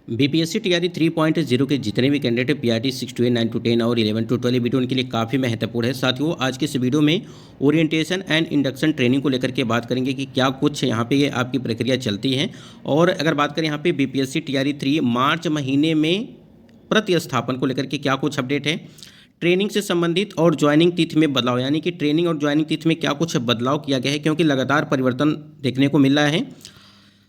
BPSC TRE 3.0 के जितने भी कैंडिडेट पीआरटी 6 to 8, 9 to 10 और 11 to 12 वीडियो उनके लिए काफ़ी महत्वपूर्ण है। साथियों, आज के इस वीडियो में ओरिएंटेशन एंड इंडक्शन ट्रेनिंग को लेकर के बात करेंगे कि क्या कुछ यहाँ पे ये आपकी प्रक्रिया चलती है। और अगर बात करें यहाँ पे बीपीएससी टीआरई 3 मार्च महीने में प्रतिस्थापन को लेकर के क्या कुछ अपडेट है, ट्रेनिंग से संबंधित और ज्वाइनिंग तिथि में बदलाव, यानी कि ट्रेनिंग और ज्वाइनिंग तिथि में क्या कुछ बदलाव किया गया है, क्योंकि लगातार परिवर्तन देखने को मिल रहा है।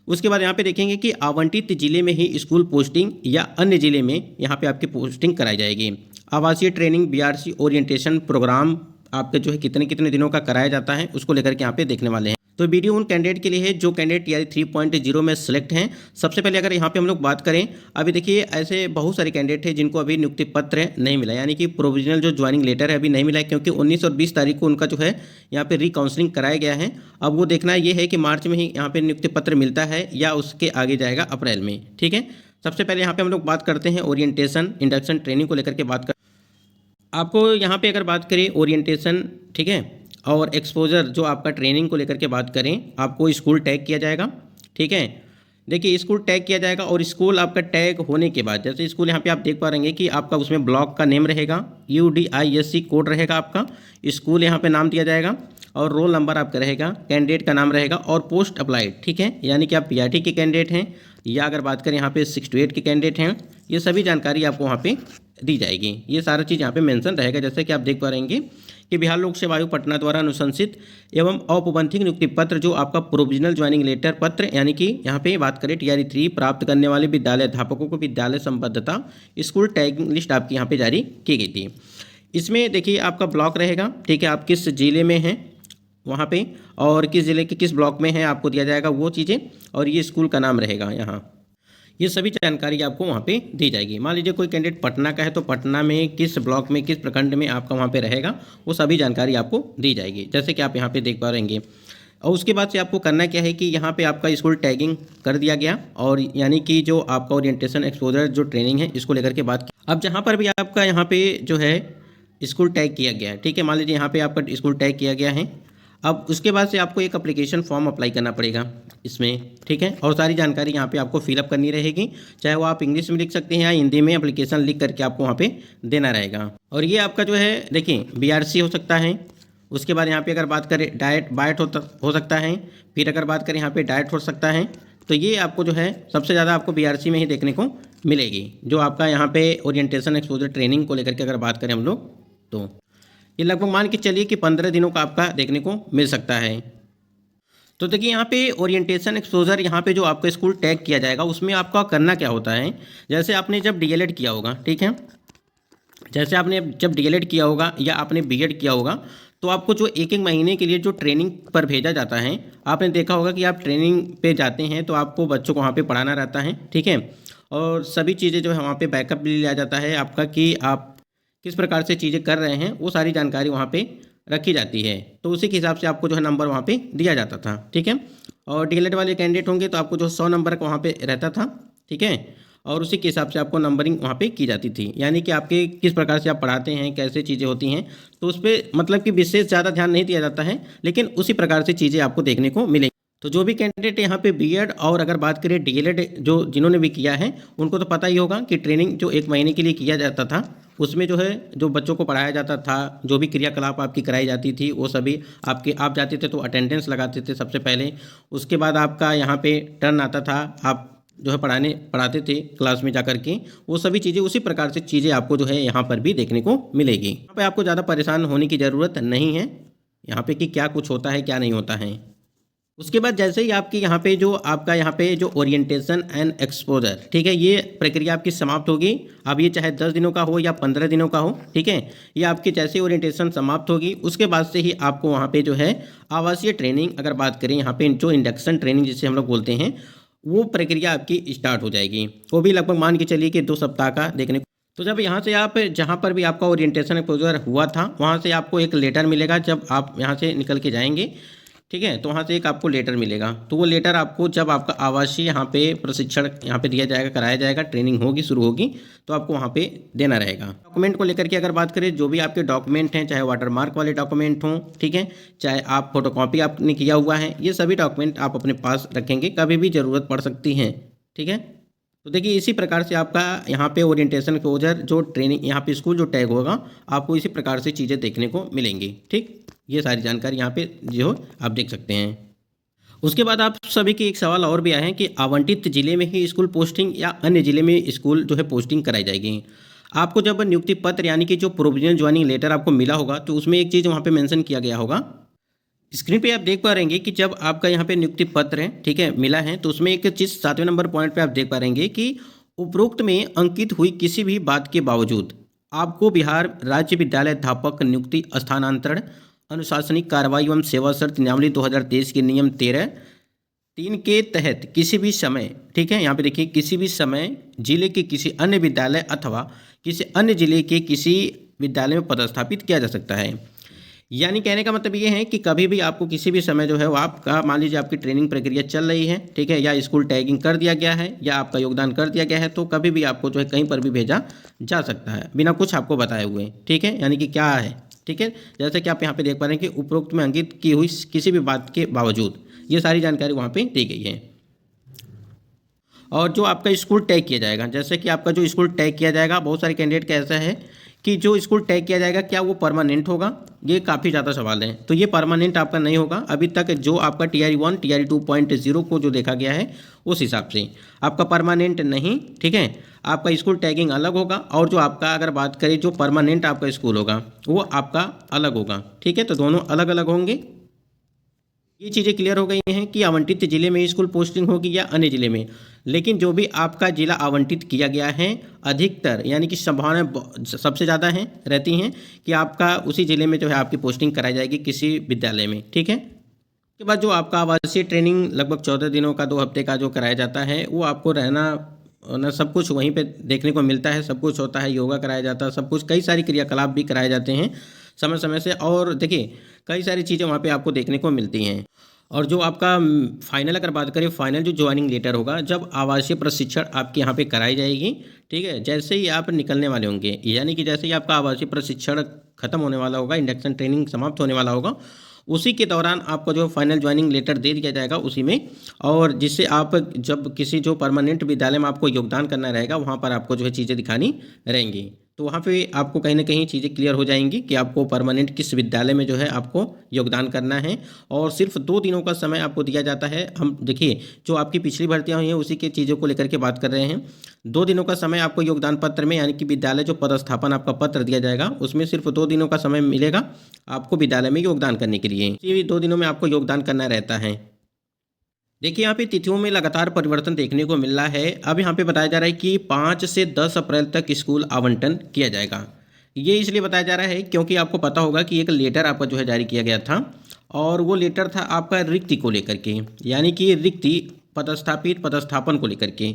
उसके बाद यहाँ पे देखेंगे कि आवंटित जिले में ही स्कूल पोस्टिंग या अन्य जिले में यहाँ पे आपकी पोस्टिंग कराई जाएगी। आवासीय ट्रेनिंग बीआरसी ओरिएंटेशन प्रोग्राम आपके जो है कितने कितने दिनों का कराया जाता है, उसको लेकर के यहाँ पे देखने वाले हैं। तो वीडियो उन कैंडिडेट के लिए है जो कैंडिडेट टीआरई 3.0 में सेलेक्ट हैं। सबसे पहले अगर यहाँ पे हम लोग बात करें, अभी देखिए ऐसे बहुत सारे कैंडिडेट हैं जिनको अभी नियुक्ति पत्र नहीं मिला, यानी कि प्रोविजनल जो ज्वाइनिंग लेटर है अभी नहीं मिला है, क्योंकि 19 और 20 तारीख को उनका जो है यहाँ पे रिकाउंसलिंग कराया गया है। अब वो देखना ये है कि मार्च में ही यहाँ पे नियुक्ति पत्र मिलता है या उसके आगे जाएगा अप्रैल में। ठीक है, सबसे पहले यहाँ पे हम लोग बात करते हैं ओरिएंटेशन इंडक्शन ट्रेनिंग को लेकर के बात कर। आपको यहाँ पे अगर बात करें ओरिएंटेशन, ठीक है, और एक्सपोजर जो आपका ट्रेनिंग को लेकर के बात करें, आपको स्कूल टैग किया जाएगा। ठीक है, देखिए स्कूल टैग किया जाएगा और स्कूल आपका टैग होने के बाद, जैसे स्कूल यहाँ पे आप देख पा रहेंगे कि आपका उसमें ब्लॉक का नेम रहेगा, UDISC कोड रहेगा आपका, स्कूल यहाँ पे नाम दिया जाएगा और रोल नंबर आपका रहेगा, कैंडिडेट का नाम रहेगा और पोस्ट अप्लाइड। ठीक है, यानी कि आप पीआरटी के कैंडिडेट हैं या अगर बात करें यहाँ पे 6 to 8 के कैंडिडेट हैं, ये सभी जानकारी आपको वहाँ पे दी जाएगी। ये सारा चीज़ यहाँ पे मेंशन रहेगा, जैसे कि आप देख पा रहेंगे कि बिहार लोक सेवा आयोग पटना द्वारा अनुशंसित एवं औपबंधिक नियुक्ति पत्र जो आपका प्रोविजनल ज्वाइनिंग लेटर पत्र, यानी कि यहाँ पे बात करें टीआरई 3 प्राप्त करने वाले विद्यालय अध्यापकों को विद्यालय संबद्धता स्कूल टैगिंग लिस्ट आपकी यहाँ पे जारी की गई थी। इसमें देखिए आपका ब्लॉक रहेगा, ठीक है, आप किस जिले में हैं वहाँ पे और किस जिले के किस ब्लॉक में हैं आपको दिया जाएगा वो चीज़ें, और ये स्कूल का नाम रहेगा यहाँ, ये सभी जानकारी आपको वहाँ पे दी जाएगी। मान लीजिए कोई कैंडिडेट पटना का है तो पटना में किस ब्लॉक में किस प्रखंड में आपका वहाँ पे रहेगा, वो सभी जानकारी आपको दी जाएगी, जैसे कि आप यहाँ पे देख पा रहेंगे। और उसके बाद से आपको करना क्या है कि यहाँ पे आपका स्कूल टैगिंग कर दिया गया, और यानी कि जो आपका ओरिएंटेशन एक्सपोजर जो ट्रेनिंग है इसको लेकर के बात की। अब जहाँ पर भी आपका यहाँ पे जो है स्कूल टैग किया गया है, ठीक है, मान लीजिए यहाँ पे आपका स्कूल टैग किया गया है, अब उसके बाद से आपको एक एप्लीकेशन फॉर्म अप्लाई करना पड़ेगा इसमें। ठीक है, और सारी जानकारी यहाँ पे आपको फिलअप करनी रहेगी, चाहे वो आप इंग्लिश में लिख सकते हैं या हिंदी में एप्लीकेशन लिख करके आपको वहाँ पे देना रहेगा। और ये आपका जो है देखिए बीआरसी हो सकता है, उसके बाद यहाँ पे अगर बात करें डाइट बाइट हो सकता है, फिर अगर बात करें यहाँ पे डाइट हो सकता है। तो ये आपको जो है सबसे ज़्यादा आपको बीआरसी में ही देखने को मिलेगी, जो आपका यहाँ पे ओरिएंटेशन एक्सपोजर ट्रेनिंग को लेकर के अगर बात करें हम लोग, तो ये लगभग मान के चलिए कि 15 दिनों का आपका देखने को मिल सकता है। तो देखिए यहाँ पे ओरिएंटेशन एक्सपोजर यहाँ पे जो आपका स्कूल टैग किया जाएगा उसमें आपका करना क्या होता है, जैसे आपने जब डीएलएड किया होगा, ठीक है, जैसे आपने जब डीएलएड किया होगा या आपने बीएड किया होगा, तो आपको जो एक एक महीने के लिए जो ट्रेनिंग पर भेजा जाता है, आपने देखा होगा कि आप ट्रेनिंग पे जाते हैं तो आपको बच्चों को वहाँ पे पढ़ाना रहता है। ठीक है, और सभी चीज़ें जो है वहाँ पे बैकअप भी लिया जाता है आपका कि आप किस प्रकार से चीज़ें कर रहे हैं, वो सारी जानकारी वहाँ पे रखी जाती है। तो उसी के हिसाब से आपको जो है नंबर वहाँ पे दिया जाता था। ठीक है, और डीएलएड वाले कैंडिडेट होंगे तो आपको जो 100 नंबर का वहाँ पे रहता था। ठीक है, और उसी के हिसाब से आपको नंबरिंग वहाँ पे की जाती थी, यानी कि आपके किस प्रकार से आप पढ़ाते हैं, कैसे चीज़ें होती हैं, तो उस पर मतलब कि विशेष ज़्यादा ध्यान नहीं दिया जाता है, लेकिन उसी प्रकार से चीज़ें आपको देखने को मिलेंगी। तो जो भी कैंडिडेट यहाँ पे बीएड और अगर बात करें डीएलएड जो जिन्होंने भी किया है, उनको तो पता ही होगा कि ट्रेनिंग जो एक महीने के लिए किया जाता था, उसमें जो है जो बच्चों को पढ़ाया जाता था, जो भी क्रियाकलाप आपकी कराई जाती थी, वो सभी आपके आप जाते थे तो अटेंडेंस लगाते थे सबसे पहले, उसके बाद आपका यहाँ पे टर्न आता था, आप जो है पढ़ाते थे क्लास में जाकर के, वो सभी चीज़ें उसी प्रकार से चीज़ें आपको जो है यहाँ पर भी देखने को मिलेगी। यहाँ पे आपको ज़्यादा परेशान होने की ज़रूरत नहीं है यहाँ पे कि क्या कुछ होता है क्या नहीं होता है। उसके बाद जैसे ही आपकी यहाँ पे जो आपका यहाँ पे जो ओरिएंटेशन एंड एक्सपोजर, ठीक है, ये प्रक्रिया आपकी समाप्त होगी। अब ये चाहे 10 दिनों का हो या 15 दिनों का हो, ठीक है, ये आपकी जैसे ओरिएंटेशन समाप्त होगी उसके बाद से ही आपको वहाँ पे जो है आवासीय ट्रेनिंग, अगर बात करें यहाँ पे जो इंडक्शन ट्रेनिंग जिसे हम लोग बोलते हैं, वो प्रक्रिया आपकी स्टार्ट हो जाएगी। वो भी लगभग मान के चलिए कि 2 सप्ताह का देखने को। तो जब यहाँ से आप जहाँ पर भी आपका ओरिएंटेशन एक्सपोजर हुआ था वहाँ से आपको एक लेटर मिलेगा, जब आप यहाँ से निकल के जाएंगे, ठीक है, तो वहाँ से एक आपको लेटर मिलेगा। तो वो लेटर आपको जब आपका आवासीय यहाँ पे प्रशिक्षण यहाँ पे दिया जाएगा, कराया जाएगा, ट्रेनिंग होगी, शुरू होगी, तो आपको वहाँ पे देना रहेगा। डॉक्यूमेंट को लेकर के अगर बात करें, जो भी आपके डॉक्यूमेंट हैं, चाहे वाटरमार्क वाले डॉक्यूमेंट हों, ठीक है, चाहे आप फोटोकॉपी आपने किया हुआ है, ये सभी डॉक्यूमेंट आप अपने पास रखेंगे, कभी भी ज़रूरत पड़ सकती है। ठीक है, तो देखिए इसी प्रकार से आपका यहाँ पे ओरिएंटेशन क्लोजर जो ट्रेनिंग यहाँ पे स्कूल जो टैग होगा आपको इसी प्रकार से चीज़ें देखने को मिलेंगी। ठीक, ये सारी जानकारी यहाँ पे जो आप देख सकते हैं। उसके बाद आप सभी के एक सवाल और भी आए हैं कि आवंटित जिले में ही स्कूल पोस्टिंग या अन्य जिले में स्कूल जो है पोस्टिंग कराई जाएगी। आपको जब नियुक्ति पत्र यानी कि जो प्रोविजनल ज्वाइनिंग लेटर आपको मिला होगा तो उसमें एक चीज़ वहाँ पे मेंशन किया गया होगा। स्क्रीन पे आप देख पा रहेंगे कि जब आपका यहाँ पे नियुक्ति पत्र है, ठीक है, मिला है, तो उसमें एक चीज़ 7वें नंबर पॉइंट पे आप देख पा रहेंगे कि उपरोक्त में अंकित हुई किसी भी बात के बावजूद आपको बिहार राज्य विद्यालय अध्यापक नियुक्ति स्थानांतरण अनुशासनिक कार्रवाई एवं सेवा शर्त नियमावली 2023 के नियम 13(3) के तहत किसी भी समय, ठीक है, यहाँ पे देखिए, किसी भी समय जिले के किसी अन्य विद्यालय अथवा किसी अन्य जिले के किसी विद्यालय में पदस्थापित किया जा सकता है। यानी कहने का मतलब ये है कि कभी भी आपको किसी भी समय जो है वो आपका, मान लीजिए आपकी ट्रेनिंग प्रक्रिया चल रही है, ठीक है, या स्कूल टैगिंग कर दिया गया है या आपका योगदान कर दिया गया है, तो कभी भी आपको जो है कहीं पर भी भेजा जा सकता है बिना कुछ आपको बताए हुए। ठीक है, यानी कि क्या है, ठीक है, जैसे कि आप यहाँ पे देख पा रहे हैं कि उपरोक्त में अंकित की हुई किसी भी बात के बावजूद ये सारी जानकारी वहाँ पे दी गई है। और जो आपका स्कूल टैग किया जाएगा, जैसे कि आपका जो स्कूल टैग किया जाएगा, बहुत सारे कैंडिडेट का ऐसा है कि जो स्कूल टैग किया जाएगा क्या वो परमानेंट होगा, ये काफ़ी ज़्यादा सवाल है। तो ये परमानेंट आपका नहीं होगा। अभी तक जो आपका TRE 1 TRE 2.0 को जो देखा गया है उस हिसाब से आपका परमानेंट नहीं, ठीक है, आपका स्कूल टैगिंग अलग होगा और जो आपका, अगर बात करें जो परमानेंट आपका स्कूल होगा वो आपका अलग होगा। ठीक है, तो दोनों अलग अलग होंगे। ये चीज़ें क्लियर हो गई हैं कि आवंटित जिले में स्कूल पोस्टिंग होगी या अन्य जिले में, लेकिन जो भी आपका जिला आवंटित किया गया है अधिकतर, यानी कि संभावनाएं सबसे ज़्यादा हैं रहती हैं कि आपका उसी ज़िले में जो है आपकी पोस्टिंग कराई जाएगी किसी विद्यालय में। ठीक है, उसके बाद जो आपका आवासीय ट्रेनिंग लगभग 14 दिनों का 2 हफ्ते का जो कराया जाता है वो आपको रहना सब कुछ वहीं पे देखने को मिलता है, सब कुछ होता है, योगा कराया जाता है, सब कुछ, कई सारी क्रियाकलाप भी कराए जाते हैं समय समय से। और देखिए कई सारी चीज़ें वहाँ पे आपको देखने को मिलती हैं। और जो आपका फाइनल, अगर बात करें फाइनल जो ज्वाइनिंग लेटर होगा, जब आवासीय प्रशिक्षण आपके यहाँ पे कराई जाएगी, ठीक है, जैसे ही आप निकलने वाले होंगे, यानी कि जैसे ही आपका आवासीय प्रशिक्षण खत्म होने वाला होगा, इंडक्शन ट्रेनिंग समाप्त होने वाला होगा, उसी के दौरान आपको जो फाइनल ज्वाइनिंग लेटर दे दिया जाएगा उसी में, और जिससे आप जब किसी जो परमानेंट विद्यालय में आपको योगदान करना रहेगा वहाँ पर आपको जो है चीज़ें दिखानी रहेंगी। तो वहाँ पे आपको कहीं ना कहीं चीज़ें क्लियर हो जाएंगी कि आपको परमानेंट किस विद्यालय में जो है आपको योगदान करना है। और सिर्फ 2 दिनों का समय आपको दिया जाता है। हम देखिए जो आपकी पिछली भर्तियाँ हुई हैं उसी के चीज़ों को लेकर के बात कर रहे हैं। 2 दिनों का समय आपको योगदान पत्र में, यानी कि विद्यालय जो पदस्थापन आपका पत्र दिया जाएगा उसमें सिर्फ 2 दिनों का समय मिलेगा आपको विद्यालय में योगदान करने के लिए। इसी 2 दिनों में आपको योगदान करना रहता है। देखिए यहाँ पे तिथियों में लगातार परिवर्तन देखने को मिल रहा है। अब यहाँ पे बताया जा रहा है कि 5 से 10 अप्रैल तक स्कूल आवंटन किया जाएगा। ये इसलिए बताया जा रहा है क्योंकि आपको पता होगा कि एक लेटर आपका जो है जारी किया गया था, और वो लेटर था आपका रिक्ति को लेकर के, यानी कि रिक्ति पदस्थापन को लेकर के,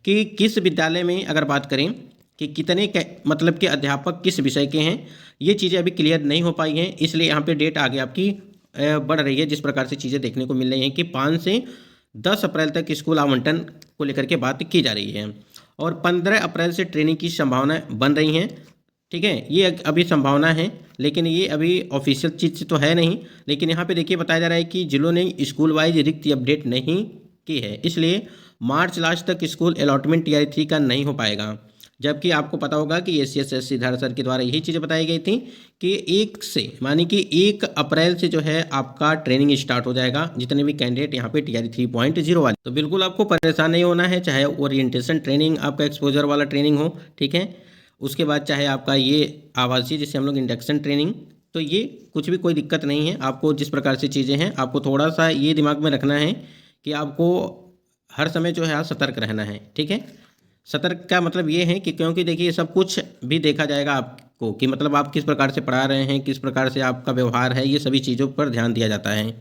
कि किस विद्यालय में अगर बात करें कि कितने मतलब के अध्यापक किस विषय के हैं, ये चीज़ें अभी क्लियर नहीं हो पाई हैं। इसलिए यहाँ पे डेट आगे आपकी बढ़ रही है। जिस प्रकार से चीज़ें देखने को मिल रही हैं कि 5 से 10 अप्रैल तक स्कूल आवंटन को लेकर के बात की जा रही है, और 15 अप्रैल से ट्रेनिंग की संभावनाएं बन रही हैं। ठीक है, ये अभी संभावना है, लेकिन ये अभी ऑफिशियल चीज़ तो है नहीं। लेकिन यहाँ पे देखिए बताया जा रहा है कि जिलों ने स्कूल वाइज रिक्ति अपडेट नहीं की है, इसलिए मार्च लास्ट तक स्कूल अलॉटमेंट TRE 3 का नहीं हो पाएगा। जबकि आपको पता होगा कि SC/ST सिद्धार्थ सर के द्वारा यही चीज़ें बताई गई थी कि 1 से, मानी कि 1 अप्रैल से जो है आपका ट्रेनिंग स्टार्ट हो जाएगा, जितने भी कैंडिडेट यहाँ पे TRE 3.0 वाले। तो बिल्कुल आपको परेशान नहीं होना है, चाहे ओरिएंटेशन ट्रेनिंग आपका एक्सपोजर वाला ट्रेनिंग हो, ठीक है, उसके बाद चाहे आपका ये आवासीय जिसे हम लोग इंडक्शन ट्रेनिंग, तो ये कुछ भी कोई दिक्कत नहीं है। आपको जिस प्रकार से चीज़ें हैं आपको थोड़ा सा ये दिमाग में रखना है कि आपको हर समय जो है सतर्क रहना है। ठीक है, सतर्क का मतलब ये है कि क्योंकि देखिए सब कुछ भी देखा जाएगा आपको, कि मतलब आप किस प्रकार से पढ़ा रहे हैं, किस प्रकार से आपका व्यवहार है, ये सभी चीज़ों पर ध्यान दिया जाता है।